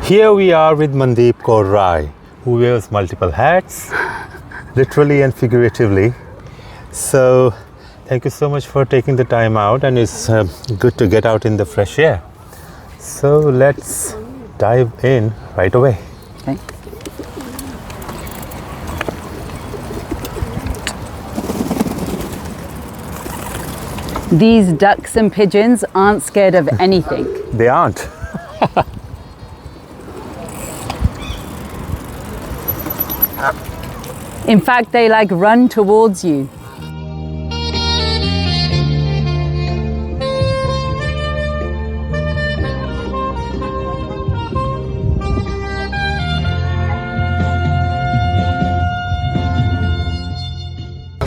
Here we are with Mandeep Kaur Rai, who wears multiple hats, literally and figuratively. So, thank you so much for taking the time out, and it's good to get out in the fresh air. So, let's dive in right away. Okay. These ducks and pigeons aren't scared of anything. They aren't. In fact, they like run towards you.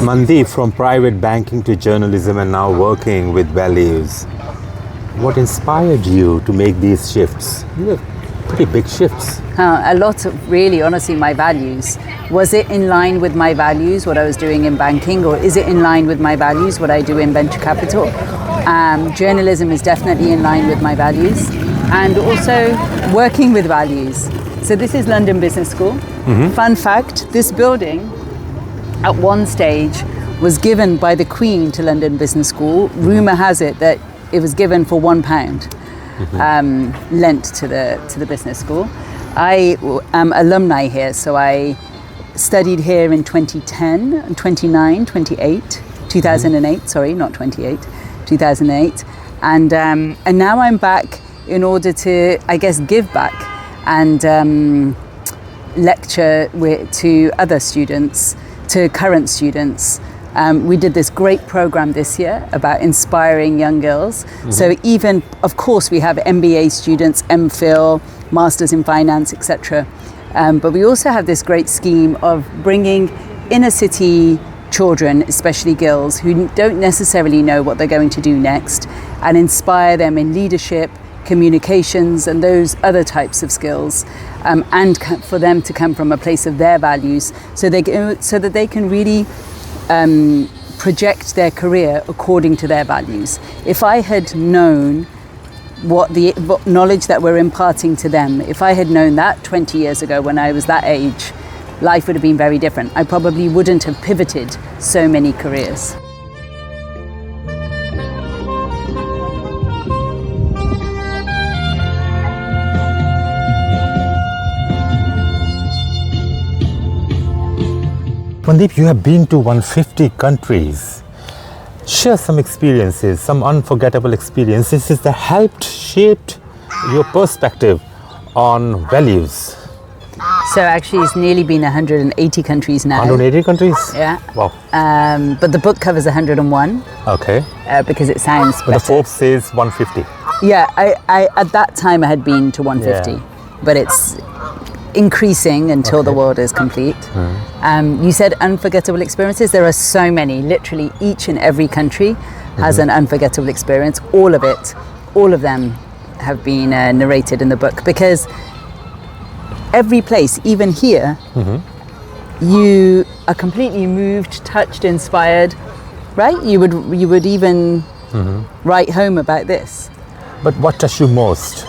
Mandeep, from private banking to journalism and now working with values, what inspired you to make these shifts? These are pretty big shifts. A lot of, really, honestly, my values. Was it in line with my values, what I was doing in banking, or is it in line with my values, what I do in venture capital? Journalism is definitely in line with my values, and also working with values. So this is London Business School. Fun fact, this building at one stage was given by the Queen to London Business School. Rumour has it that it was given for £1, lent to the business school. I am alumni here, so I studied here in 2010, 29, 28, 2008, sorry, not 28, 2008. And now I'm back in order to, I guess, give back and lecture to other students, to current students. We did this great program this year about inspiring young girls. So even, of course, we have MBA students, MPhil, Masters in Finance, etc. But we also have this great scheme of bringing inner city children, especially girls, who don't necessarily know what they're going to do next, and inspire them in leadership, communications, and those other types of skills, and for them to come from a place of their values, so that they can really project their career according to their values. If I had known what knowledge that we're imparting to them, if I had known that 20 years ago when I was that age, life would have been very different. I probably wouldn't have pivoted so many careers. Mandeep, you have been to 150 countries. Share some experiences, some unforgettable experiences that helped shaped your perspective on values. So actually it's nearly been 180 countries now. 180 countries? Yeah. Wow. But the book covers 101. Okay. Because it sounds better. But the Forbes says 150. Yeah, I at that time I had been to 150. Yeah. But it's increasing until the world is complete. You said unforgettable experiences. There are so many. Literally each and every country has an unforgettable experience. All of them have been narrated in the book, because every place, even here, you are completely moved, touched, inspired, right? You would even write home about this. But what touched you most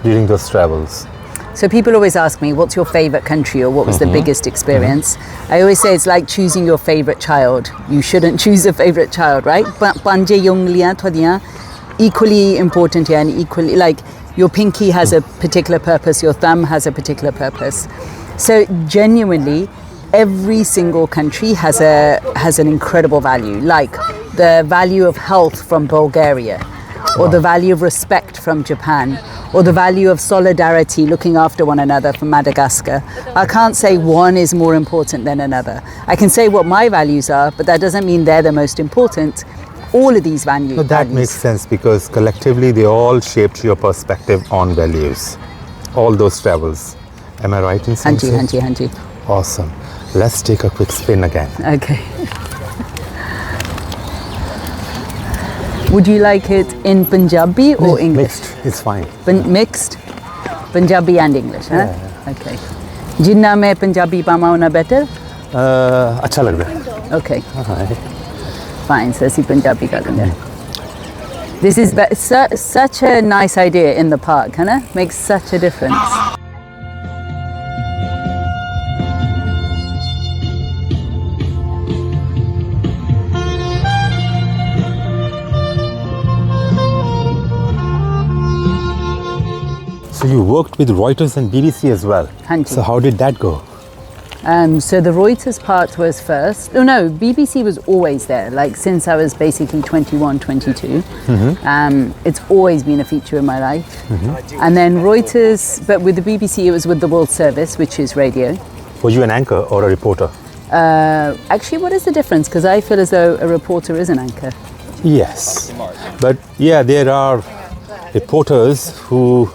during those travels? So people always ask me, what's your favorite country, or what was the biggest experience? I always say it's like choosing your favorite child. You shouldn't choose a favorite child, right? Equally important, and equally, like, your pinky has a particular purpose, your thumb has a particular purpose. So genuinely, every single country has an incredible value, like the value of health from Bulgaria, or the value of respect from Japan, or the value of solidarity, looking after one another, from Madagascar. I can't say one is more important than another. I can say what my values are, but that doesn't mean they're the most important. All of these values. No, that makes sense, because collectively they all shaped your perspective on values. All those travels. Am I right in saying so? Hanji. Awesome. Let's take a quick spin again. Okay. Would you like it in Punjabi or English? Mixed, it's fine. Mixed? Punjabi and English, huh? Yeah. Okay. Jinna mein Punjabi pama una better? अच्छा लग रहा है. Okay. Fine, so ਅਸੀਂ Punjabi ਕਰ ਦਿੰਦੇ ਹਾਂ. This is such a nice idea in the park, huh? Makes such a difference. So you worked with Reuters and BBC as well. हाँ जी. So how did that go? So the Reuters part was first. No, BBC was always there, like since I was basically 21, 22. It's always been a feature in my life. And then Reuters, but with the BBC it was with the World Service, which is radio. Were you an anchor or a reporter? Actually, what is the difference? Because I feel as though a reporter is an anchor. Yes. But yeah, there are reporters who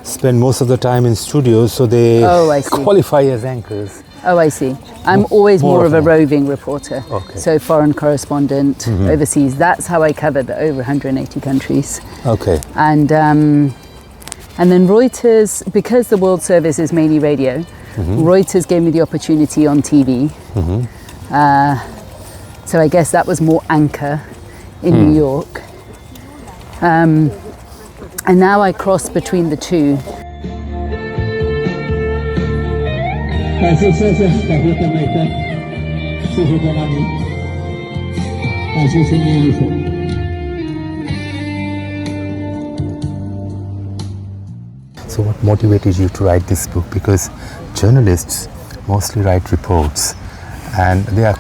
spend most of the time in studios, so they I see. qualify as anchors. Oh, I see. I'm always more of a an- roving reporter. Okay. So foreign correspondent overseas. That's how I covered the over 180 countries. Okay. And then Reuters, because the World Service is mainly radio, Reuters gave me the opportunity on TV. So I guess that was more anchor in New York. And now I cross between the two. So what motivated you to write this book? Because journalists mostly write reports, and there are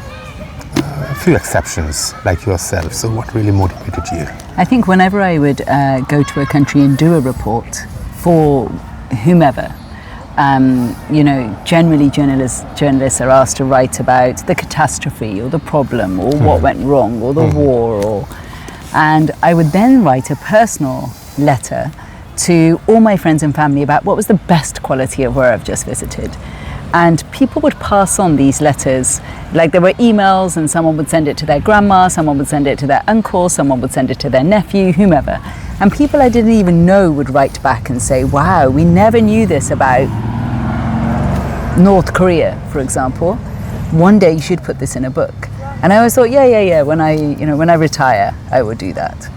a few exceptions like yourself. So what really motivated you? I think whenever I would go to a country and do a report for whomever, generally journalists are asked to write about the catastrophe or the problem or what went wrong or the war, and I would then write a personal letter to all my friends and family about what was the best quality of where I've just visited. And people would pass on these letters, like there were emails and someone would send it to their grandma, someone would send it to their uncle, someone would send it to their nephew, whomever. And people I didn't even know would write back and say, wow, we never knew this about North Korea, for example. One day you should put this in a book. And I always thought, yeah, when I retire, I will do that.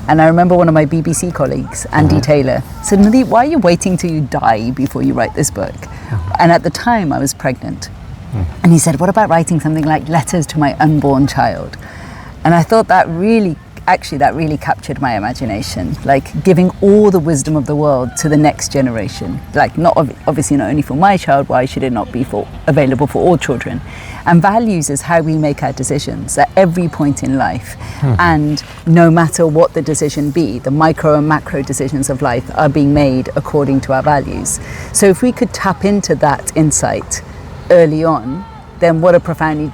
And I remember one of my BBC colleagues, Andy Taylor, said, Mandeep, why are you waiting till you die before you write this book? And at the time I was pregnant. And he said, what about writing something like Letters to My Unborn Child? And I thought that really captured my imagination, like giving all the wisdom of the world to the next generation. Like obviously not only for my child, why should it not be available for all children? And values is how we make our decisions at every point in life. And no matter what the decision be, the micro and macro decisions of life are being made according to our values. So if we could tap into that insight early on, then what a profound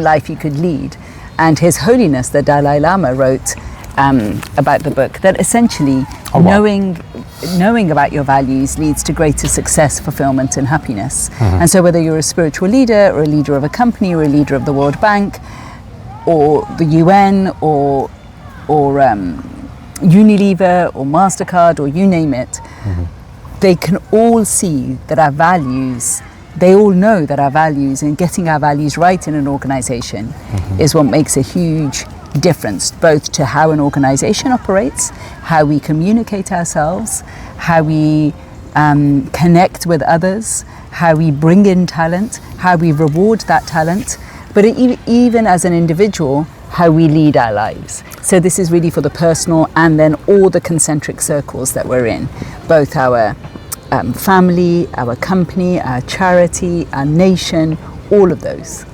life you could lead. And His Holiness, the Dalai Lama, wrote about the book that essentially knowing about your values leads to greater success, fulfillment and happiness. And so whether you're a spiritual leader or a leader of a company or a leader of the World Bank or the UN or Unilever or MasterCard or you name it, they can all see that our values, they all know that our values and getting our values right in an organization is what makes a huge difference, both to how an organization operates, how we communicate ourselves, how we connect with others, how we bring in talent, how we reward that talent, but even as an individual, how we lead our lives. So this is really for the personal and then all the concentric circles that we're in, both our family, our company, our charity, our nation, all of those.